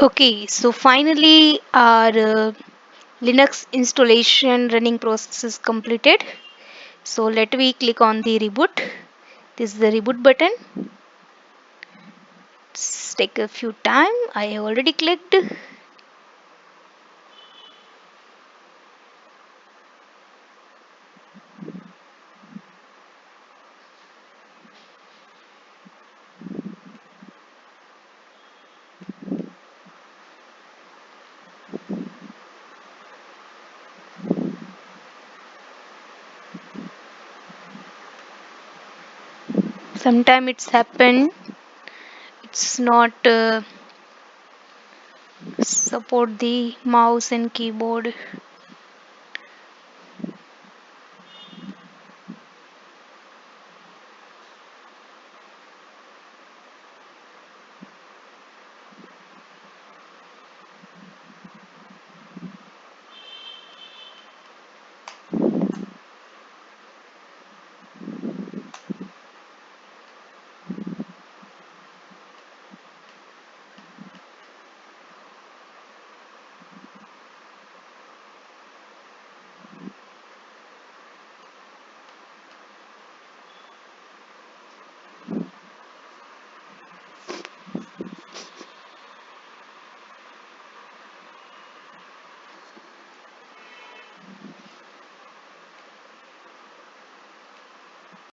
Okay, so finally our Linux installation running process is completed. So let me click on the reboot. This is the reboot button. It's take a few time. I have already clicked. Sometime it's happened. It's not support the mouse and keyboard.